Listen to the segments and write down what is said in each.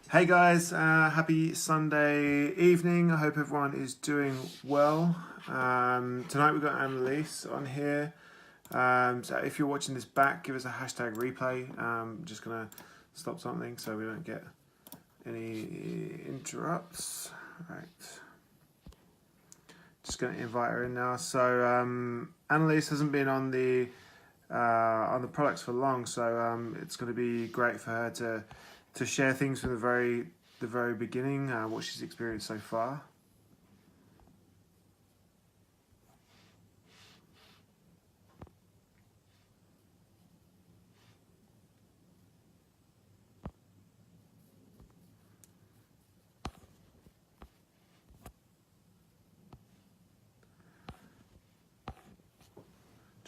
Hey guys, happy Sunday evening. I hope everyone is doing well. Tonight we've got Anelyse on here. So if you're watching this back, give us a hashtag replay. Just gonna stop something so we don't get any interrupts. Right, just gonna invite her in now. So Anelyse hasn't been on the products for long, so it's going to be great for her to share things from the very beginning, what she's experienced so far.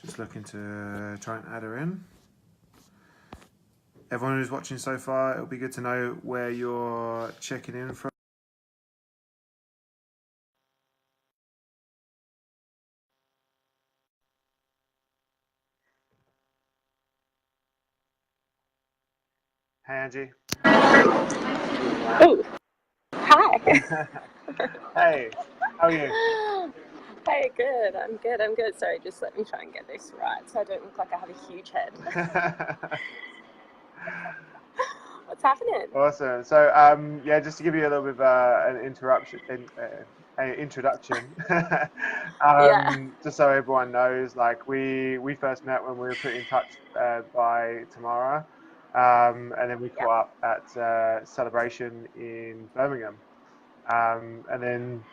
Just looking to try and add her in. Everyone who's watching so far, it'll be good to know where you're checking in from. Hey Angie. Oh, hi. Hey, how are you? Hey, good. I'm good. I'm good. Sorry, just let me try and get this right so I don't look like I have a huge head. What's happening? Awesome. So, yeah, just to give you a little bit of an introduction, Yeah. just so everyone knows, like we first met when we were put in touch by Tamara, and then we Yep. caught up at Celebration in Birmingham, and then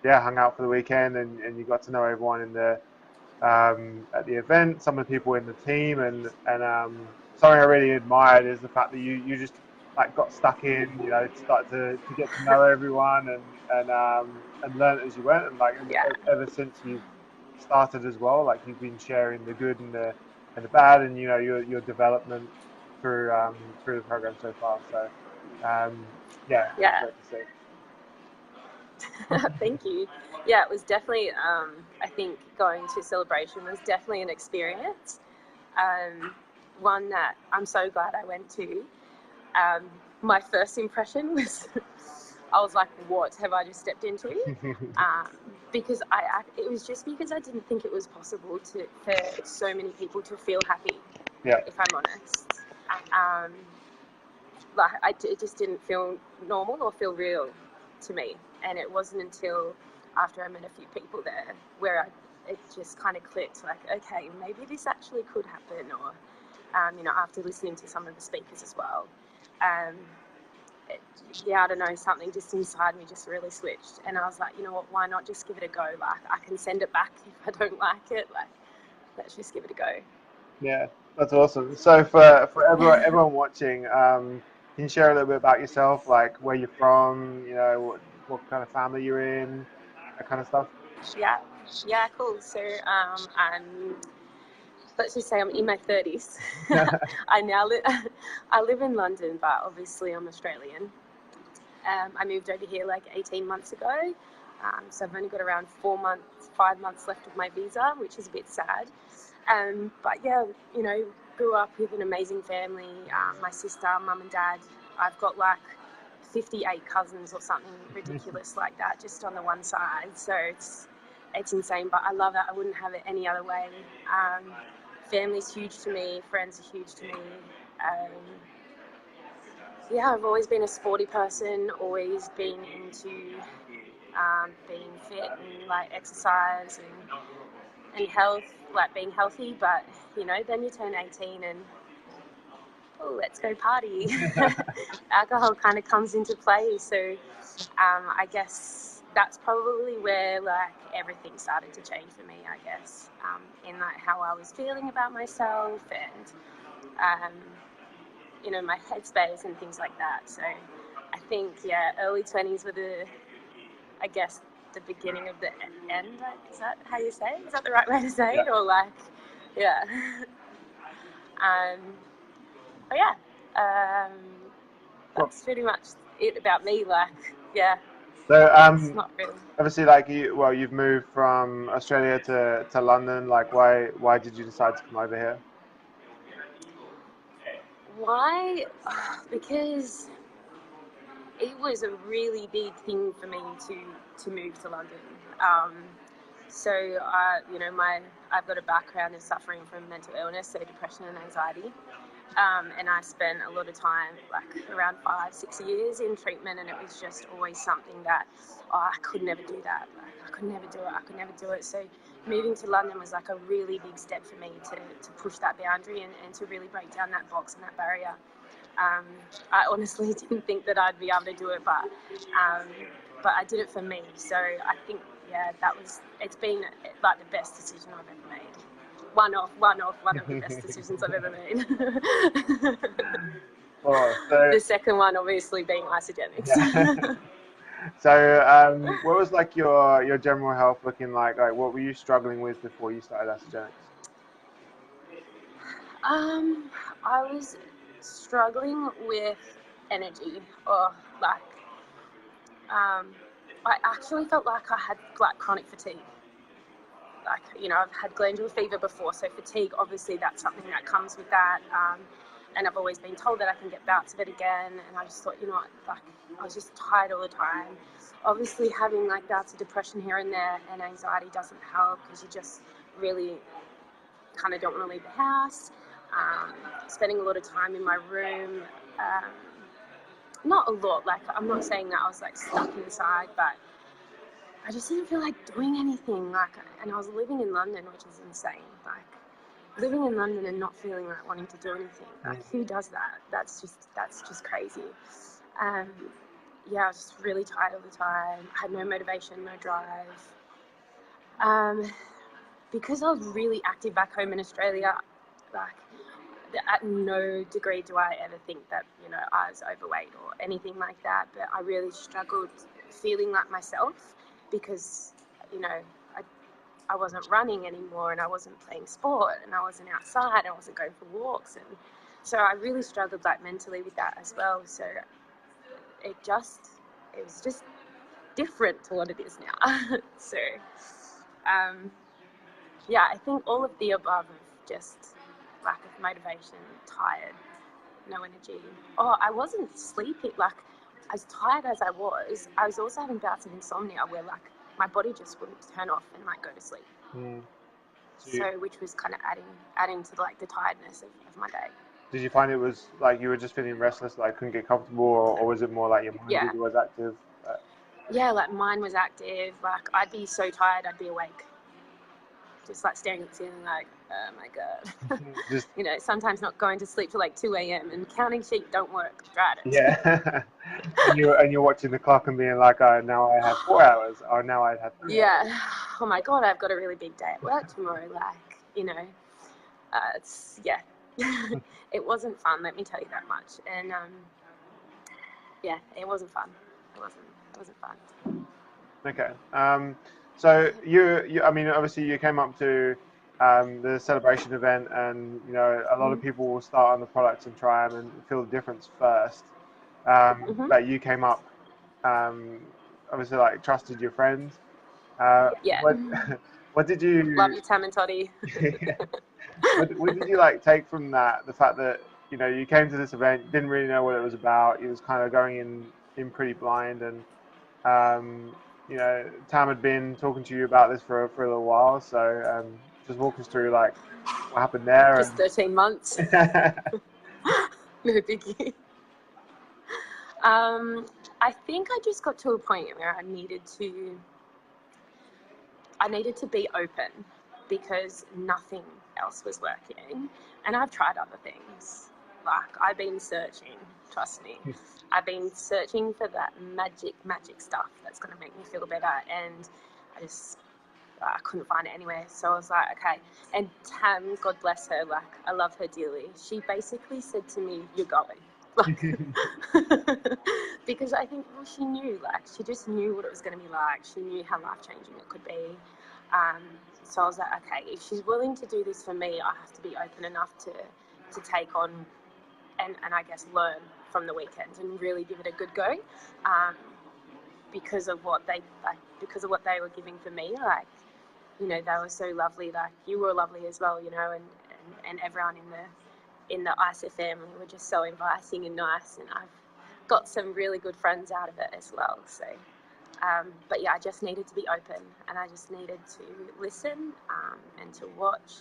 yeah, hung out for the weekend, and you got to know everyone in the at the event, some of the people in the team, and something I really admired is the fact that you just like got stuck in, started to get to know everyone and learn as you went, and like Yeah. ever since you've started as well, like you've been sharing the good and the bad, and your development through the program so far. So yeah, it's Yeah. great to see. Thank you. Yeah, it was definitely, I think going to Celebration was definitely an experience. Um, One that I'm so glad I went to. Um, my first impression was I was like, what have I just stepped into? Um, because it was just because I didn't think it was possible for so many people to feel happy, Yeah, if I'm honest. Um, it just didn't feel normal or feel real to me. And it wasn't until after I met a few people there where it just kind of clicked, like, okay, maybe this actually could happen. Or, after listening to some of the speakers as well. Um, it, yeah, I don't know, something just inside me just really switched. And I was like, you know what, why not just give it a go? Like, I can send it back if I don't like it. Like, let's just give it a go. yeah, that's awesome. So for everyone watching, can you share a little bit about yourself, like where you're from, what kind of family you're in, that kind of stuff? Yeah, yeah, cool. So let's just say I'm in my 30s. I live in London, but obviously I'm Australian. I moved over here like 18 months ago. So I've only got around 4 months, 5 months left of my visa, which is a bit sad. But yeah, grew up with an amazing family. My sister, mum and dad. I've got like 58 cousins or something ridiculous like that just on the one side. So it's insane, but I love it. I wouldn't have it any other way. Family's huge to me. Friends are huge to me. Um, yeah, I've always been a sporty person. Always been into being fit and like exercise and health, like being healthy. But then you turn 18 and oh, let's go party. Alcohol kind of comes into play. So I guess that's probably where like everything started to change for me. I guess in like how I was feeling about myself and um, my headspace and things like that. So I think early 20s were I guess the beginning of the end. Is that how you say it? Is that the right way to say Yeah. it? Or like, yeah. um, but yeah, um, Cool. that's pretty much it about me. Like, yeah, So it's not really. obviously, like you've moved from Australia to London. Like, why did you decide to come over here? Why? Because it was a really big thing for me to move to London. So, I've got a background of suffering from mental illness, so depression and anxiety. And I spent a lot of time, like around 5-6 years in treatment, and it was just always something that, I could never do that. Like, I could never do it. So moving to London was like a really big step for me to push that boundary and to really break down that box and that barrier. I honestly didn't think that I'd be able to do it, but I did it for me. So I think, it's been like the best decision I've ever made. One of the best decisions I've ever made. Oh, so, The second one obviously being Isagenix. yeah. So, what was like your general health looking like? Like, what were you struggling with before you started Isagenix? I was struggling with energy, or like, I actually felt like I had like chronic fatigue. Like, I've had glandular fever before, so fatigue, obviously that's something that comes with that. And I've always been told that I can get bouts of it again, and I just thought, like, I was just tired all the time. Obviously having like bouts of depression here and there and anxiety doesn't help, because you just really kind of don't want to leave the house. Spending a lot of time in my room, not a lot, like, I'm not saying that I was like stuck inside, but I just didn't feel like doing anything. Like, and I was living in London, which is insane. Like, living in London and not feeling like wanting to do anything. Like, who does that? That's just crazy. I was just really tired all the time. I had no motivation, no drive. Because I was really active back home in Australia, like, at no degree do I ever think that, I was overweight or anything like that. But I really struggled feeling like myself, because, I wasn't running anymore, and I wasn't playing sport, and I wasn't outside, and I wasn't going for walks. And so I really struggled like mentally with that as well. So it was just different to what it is now. So, I think all of the above of just lack of motivation, tired, no energy. Oh, I wasn't sleeping. Like, as tired as I was also having bouts of insomnia where, like, my body just wouldn't turn off and like go to sleep. So which was kind of adding to like the tiredness of my day. Did you find it was like you were just feeling restless, like couldn't get comfortable, or was it more like your mind was active? Yeah, like mine was active. Like, I'd be so tired, I'd be awake, just like staring at the ceiling, like, oh my god. Just sometimes not going to sleep till like 2 a.m. and counting sheep don't work. Tried it. Yeah. and you're watching the clock and being like, oh, now I have 4 hours, or now I have 3 hours. Oh my god, I've got a really big day at work tomorrow. Like, it's it wasn't fun. Let me tell you that much. And it wasn't fun. It wasn't fun. Okay. So you, I mean, obviously you came up to the celebration event, and a lot of people will start on the products and try them and feel the difference first. But you came up, obviously, like, trusted your friends. What did you love you, Tam and Toddy? what did you like take from that? The fact that you came to this event, didn't really know what it was about. You was kind of going in pretty blind, and Tam had been talking to you about this for a little while. So just walk us through like what happened there. Just 13 months. No biggie. I think I just got to a point where I needed to be open, because nothing else was working, and I've tried other things. Like, I've been searching, trust me. I've been searching for that magic stuff that's going to make me feel better, and I couldn't find it anywhere. So I was like, okay. And Tam, God bless her, like, I love her dearly. She basically said to me, you're going. Like, because I think, she knew, like, she just knew what it was going to be like. She knew how life-changing it could be. So I was like, okay, if she's willing to do this for me, I have to be open enough to take on and I guess learn from the weekend and really give it a good go, because of what they were giving for me. Like, they were so lovely. Like, you were lovely as well, and everyone in the ISA family were just so inviting and nice. And got some really good friends out of it as well. So, but yeah, I just needed to be open, and I just needed to listen and to watch.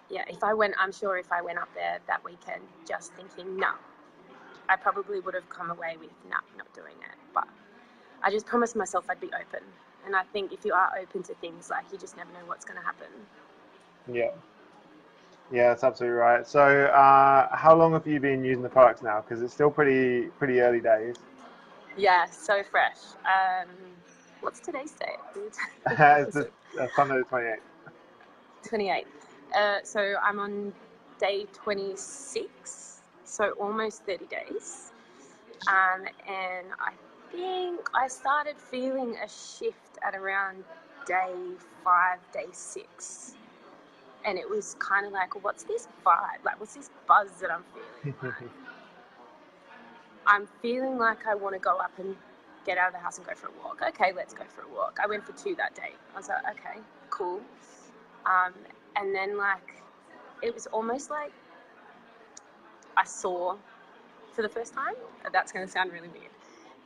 Yeah, I'm sure if I went up there that weekend just thinking, no, I probably would have come away with, no, not doing it. But I just promised myself I'd be open. And I think if you are open to things, like, you just never know what's going to happen. Yeah. Yeah, that's absolutely right. So, how long have you been using the products now? Because it's still pretty early days. Yeah, so fresh. What's today's date? It's the Sunday the 28th. 28th. So I'm on day 26, so almost 30 days. And I think I started feeling a shift at around day 5, day 6. And it was kind of like, what's this vibe? Like, what's this buzz that I'm feeling? Like, I'm feeling like I want to go up and get out of the house and go for a walk. Okay, let's go for a walk. I went for 2 that day. I was like, okay, cool. And then, like, it was almost like I saw for the first time. That's going to sound really weird.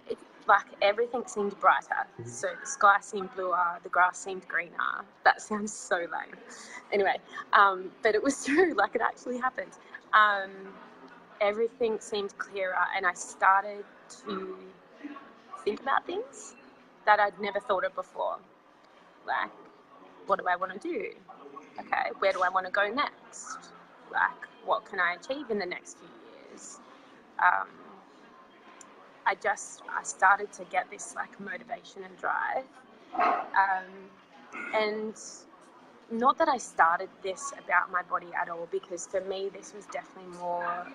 It, like, everything seemed brighter. So the sky seemed bluer, the grass seemed greener. That sounds so lame. Anyway, but it was true. Like, it actually happened. Everything seemed clearer, and I started to think about things that I'd never thought of before. Like, what do I want to do? Okay, where do I want to go next? Like, what can I achieve in the next few years? I started to get this, like, motivation and drive. And not that I started this about my body at all, because for me this was definitely more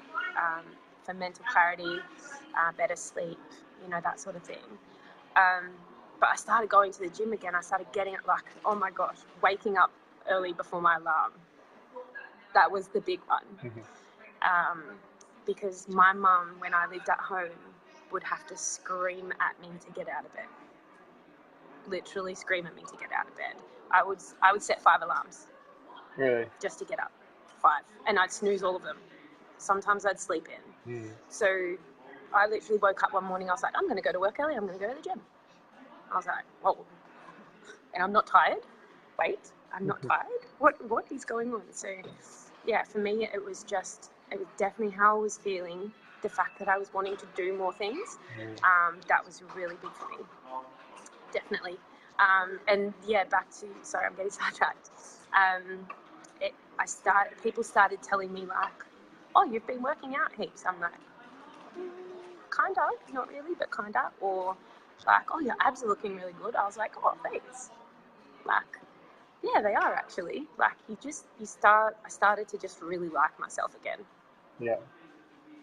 for mental clarity, better sleep, that sort of thing. But I started going to the gym again. I started getting it, like, oh my gosh, waking up early before my alarm. That was the big one. Because my mum, when I lived at home, would have to scream at me to get out of bed. Literally scream at me to get out of bed. I would set 5 alarms. Really? Just to get up. 5. And I'd snooze all of them. Sometimes I'd sleep in. So I literally woke up one morning, I was like, I'm going to go to work early, I'm going to go to the gym. I was like, whoa. And I'm not tired? Wait, I'm not tired? What is going on? So, yeah, for me, it was definitely how I was feeling. The fact that I was wanting to do more things, that was really big for me. Definitely. And yeah, sorry, I'm getting sidetracked. People started telling me, like, oh, you've been working out heaps. I'm like, kind of, not really, but kind of. Or like, oh, your abs are looking really good. I was like, oh, thanks. Like, yeah, they are actually. Like, I started to just really like myself again. Yeah,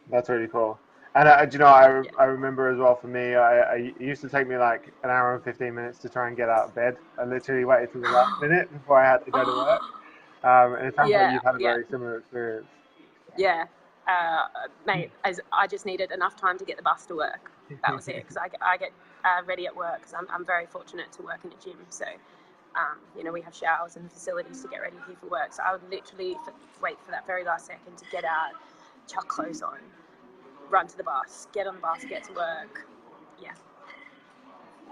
that's really cool. And do you know, I remember as well, for me, it used to take me like an hour and 15 minutes to try and get out of bed. I literally waited till the last minute before I had to go to work. And it sounds like you've had a very similar experience. Yeah, mate, I just needed enough time to get the bus to work. That was it, because I get ready at work, because I'm very fortunate to work in a gym. So, we have showers and facilities to get ready here for work. So I would literally wait for that very last second to get out, chuck clothes on, run to the bus, get on the bus, get to work. Yeah.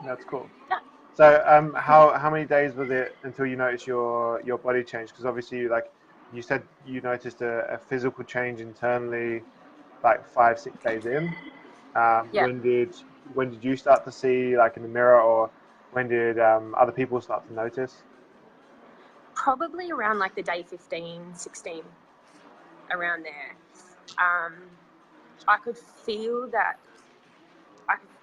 That's cool. Yeah. So, how many days was it until you noticed your body change? Because obviously, like you said, you noticed a physical change internally, like 5-6 days in. When did you start to see, like, in the mirror, or when did other people start to notice? Probably around, like, the day 15, 16, around there. I could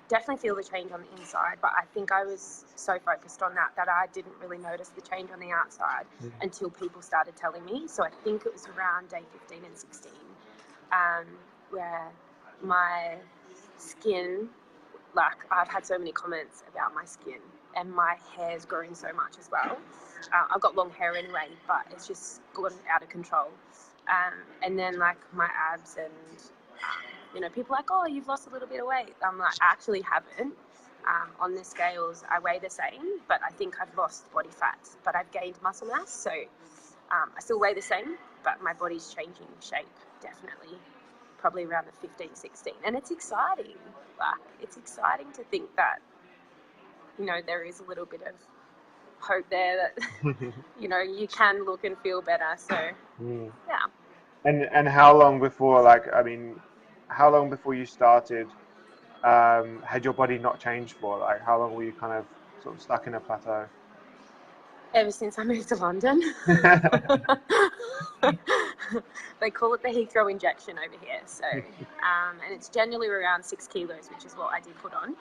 definitely feel the change on the inside, but I think I was so focused on that I didn't really notice the change on the outside until people started telling me. So I think it was around day 15 and 16, where my skin, like, I've had so many comments about my skin, and my hair's grown so much as well. I've got long hair anyway, but it's just gone out of control. And then, like, my abs and people are like, oh, you've lost a little bit of weight. I'm like, I actually haven't. On the scales, I weigh the same, but I think I've lost body fat, but I've gained muscle mass. So I still weigh the same, but my body's changing shape, definitely. probably around the 15, 16. And it's exciting. Like, it's exciting to think that, you know, there is a little bit of hope there that, you know, you can look and feel better. So, yeah. And how long before, like, I mean, how long before you started, had your body not changed for? Like, how long were you kind of sort of stuck in a plateau? Ever since I moved to London. They call it the Heathrow injection over here. So, and it's generally around 6 kilos, which is what I did put on.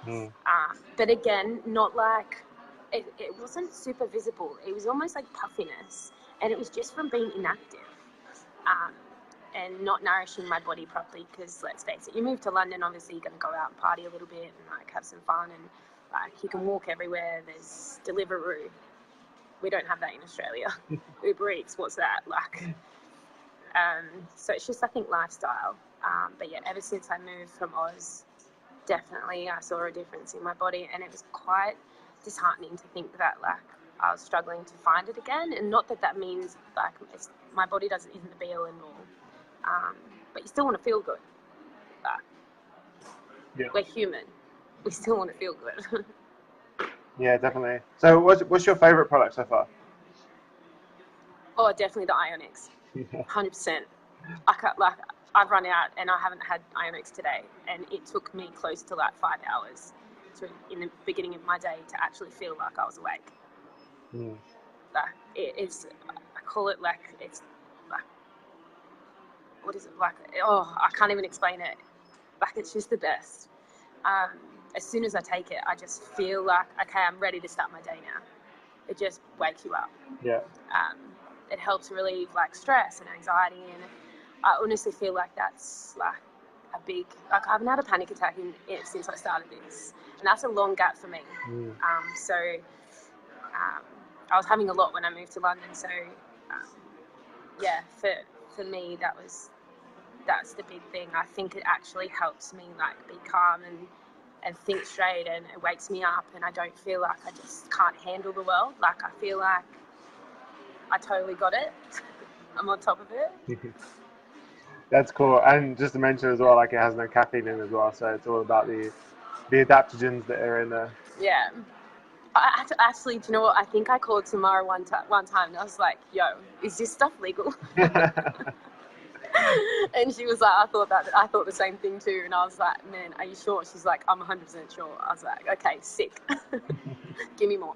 But again, not like, it wasn't super visible. It was almost like puffiness. And it was just from being inactive. And not nourishing my body properly, because let's face it, you move to London, obviously you're going to go out and party a little bit and like have some fun, and like you can walk everywhere. There's Deliveroo. We don't have that in Australia. Uber Eats, what's that like? So it's just, I think, lifestyle. But yeah, ever since I moved from Oz, definitely I saw a difference in my body, and it was quite disheartening to think that like I was struggling to find it again. And not that that means like my body isn't the be all and all. But you still want to feel good. We're human. We still want to feel good. Yeah, definitely. So what's your favorite product so far? Oh, definitely the Isagenix. 100%. I've run out and I haven't had Isagenix today, and it took me close to like 5 hours in the beginning of my day to actually feel like I was awake. Like, it's, I call it like, it's like, what is it like? Oh, I can't even explain it. Like, it's just the best. As soon as I take it, I just feel like, okay, I'm ready to start my day now. It just wakes you up. Yeah. It helps relieve like stress and anxiety, and I honestly feel like that's like a big, like I haven't had a panic attack since I started this, and that's a long gap for me. So I was having a lot when I moved to London. So yeah, for me that's the big thing. I think it actually helps me like be calm and think straight, and it wakes me up, and I don't feel like I just can't handle the world. Like, I feel like I totally got it. I'm on top of it. That's cool. And just to mention as well, like, it has no caffeine in it as well, so it's all about the adaptogens that are in there. Yeah. Actually, do you know what? I think I called Tamara one time and I was like, yo, is this stuff legal? And she was like, I thought the same thing too. And I was like, man, are you sure? She's like, I'm 100% sure. I was like, okay, sick. Give me more.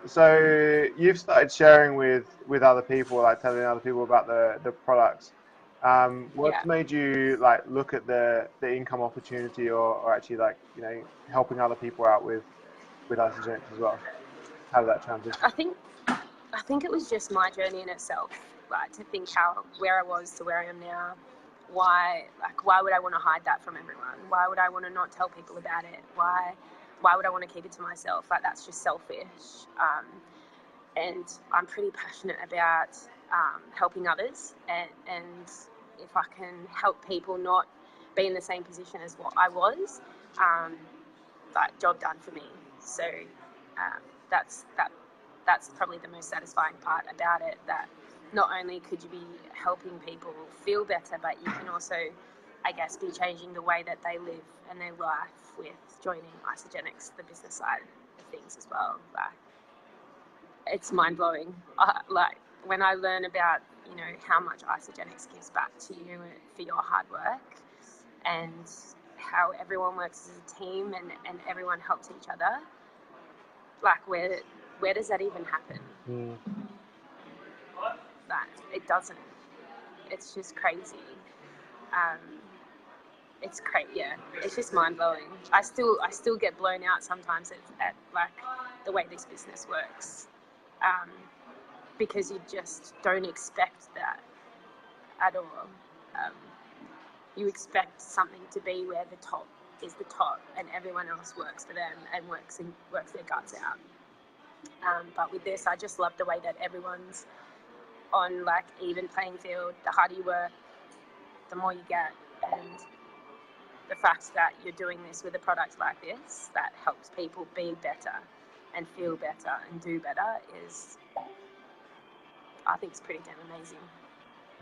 So you've started sharing with other people, like telling other people about the products. What's made you like look at the income opportunity, or actually, like, you know, helping other people out with Isagenix as well? How did that transition? I think it was just my journey in itself, like to think where I was to where I am now. Why would I want to hide that from everyone? Why would I want to not tell people about it? Why would I want to keep it to myself? Like, that's just selfish. And I'm pretty passionate about helping others, and if I can help people not be in the same position as what I was, like, job done for me. So that's probably the most satisfying part about it, that not only could you be helping people feel better, but you can also, I guess, be changing the way that they live and their life with joining Isagenix, the business side of things as well. Like, it's mind-blowing. Like, when I learn about, you know, how much Isagenix gives back to you for your hard work, and how everyone works as a team and everyone helps each other, like, where does that even happen? Like, it doesn't. It's just crazy. It's crazy. Yeah, it's just mind-blowing. I still get blown out sometimes at like the way this business works, because you just don't expect that at all. You expect something to be where the top is the top and everyone else works for them and works their guts out. But with this, I just love the way that everyone's on like even playing field. The harder you work, the more you get, and the fact that you're doing this with a product like this that helps people be better and feel better and do better is, I think, it's pretty damn amazing.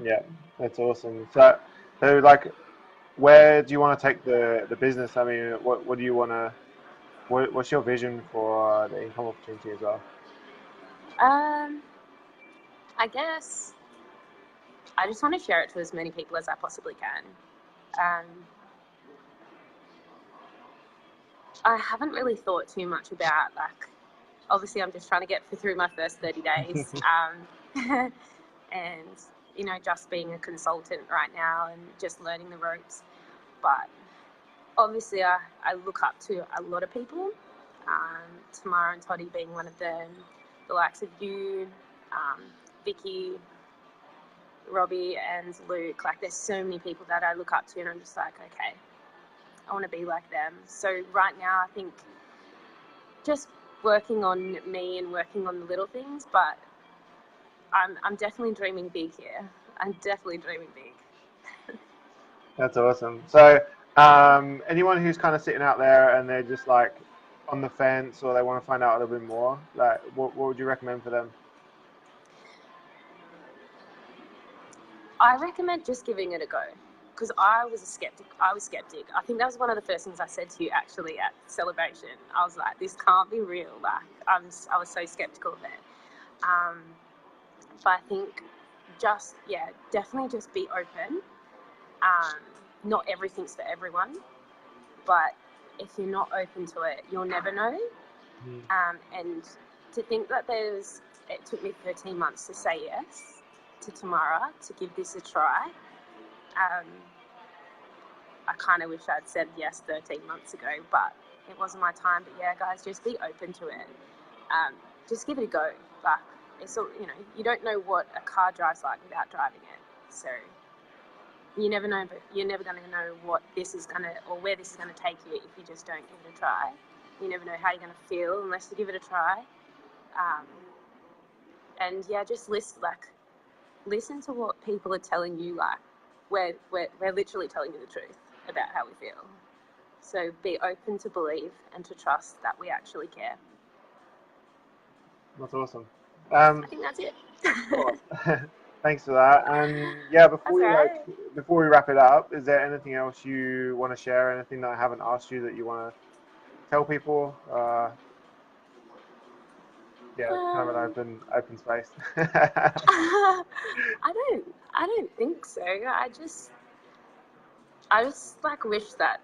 Yeah, that's awesome. So So like, where do you want to take the business? I mean, what do you want to? What's your vision for the income opportunity as well? Um, I guess I just want to share it to as many people as I possibly can. Um, I haven't really thought too much about, like, obviously I'm just trying to get through my first 30 days. And, you know, just being a consultant right now and just learning the ropes. But obviously I look up to a lot of people, Tamara and Toddy being one of them, the likes of you, Vicky, Robbie and Luke. Like, there's so many people that I look up to and I'm just like, okay, I want to be like them. So right now I think just working on me and working on the little things, but I'm definitely dreaming big here. I'm definitely dreaming big. That's awesome. So, anyone who's kind of sitting out there and they're just like on the fence or they want to find out a little bit more, like, what would you recommend for them? I recommend just giving it a go, because I was a skeptic. I was skeptic. I think that was one of the first things I said to you actually at Celebration. I was like, this can't be real. Like, I was so skeptical of it. But I think just, yeah, definitely just be open. Not everything's for everyone, but if you're not open to it, you'll never know. And to think that it took me 13 months to say yes to Tamara, to give this a try. I kind of wish I'd said yes 13 months ago, but it wasn't my time. But yeah, guys, just be open to it. Just give it a go. Like, it's all, you know, you don't know what a car drives like without driving it. So you never know, but you're never going to know what this is going to, or where this is going to take you if you just don't give it a try. You never know how you're going to feel unless you give it a try. And yeah, just listen to what people are telling you. Like, we're literally telling you the truth about how we feel. So be open to believe and to trust that we actually care. That's awesome. I think that's it. Cool. Thanks for that. And yeah, That's all right. before we wrap it up, is there anything else you want to share? Anything that I haven't asked you that you want to tell people? Yeah, kind of an open space. I don't think so. I just like wish that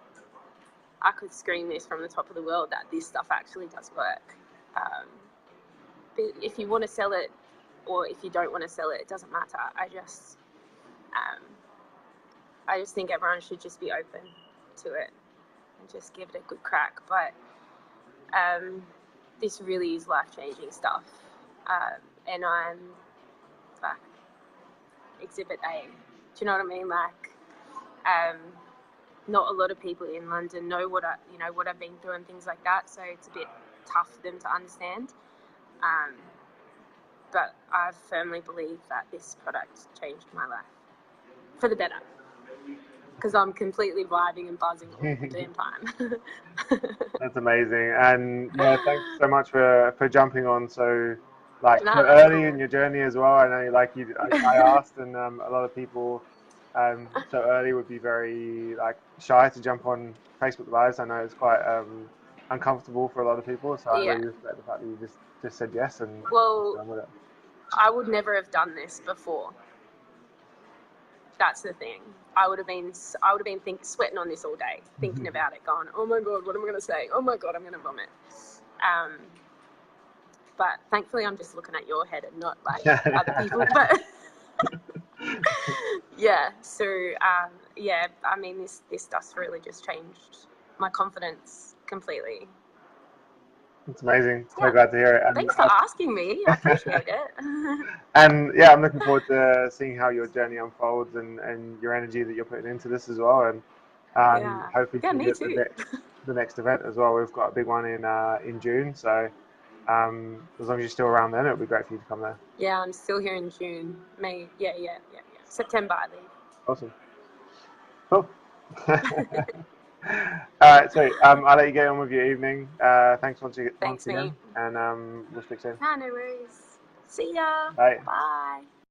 I could scream this from the top of the world that this stuff actually does work. But if you want to sell it or if you don't want to sell it, it doesn't matter. I just think everyone should just be open to it and just give it a good crack. But this really is life-changing stuff. And I'm like exhibit A. Do you know what I mean? Like, not a lot of people in London know what I've been through and things like that. So it's a bit tough for them to understand. But I firmly believe that this product changed my life for the better, because I'm completely vibing and buzzing all the damn time. That's amazing. And yeah, thanks so much for jumping on so No, so that's early cool. in your journey as well. I know I asked, and a lot of people so early would be very shy to jump on Facebook Lives. I know it's quite uncomfortable for a lot of people, so I Yeah. really respect the fact that you just said yes and Well, done with it. I would never have done this before. That's the thing. I would have been sweating on this all day, thinking about it, going, oh my God, what am I going to say? Oh my God, I'm going to vomit. But thankfully I'm just looking at your head and not like other people. But yeah, so yeah, I mean, this stuff's really just changed my confidence completely. It's amazing. So Yeah. glad to hear it. And Thanks for asking me. I appreciate it. and yeah, I'm looking forward to seeing how your journey unfolds and your energy that you're putting into this as well. And Yeah. hopefully Yeah, to me get too. the next event as well. We've got a big one in June, so as long as you're still around then, it would be great for you to come there. Yeah, I'm still here in June. May. Yeah. September, I leave. Awesome. Cool. All right, so I'll let you get on with your evening. Thanks once Thanks, again, mate. and we'll speak soon. No worries. See ya. Bye. Bye.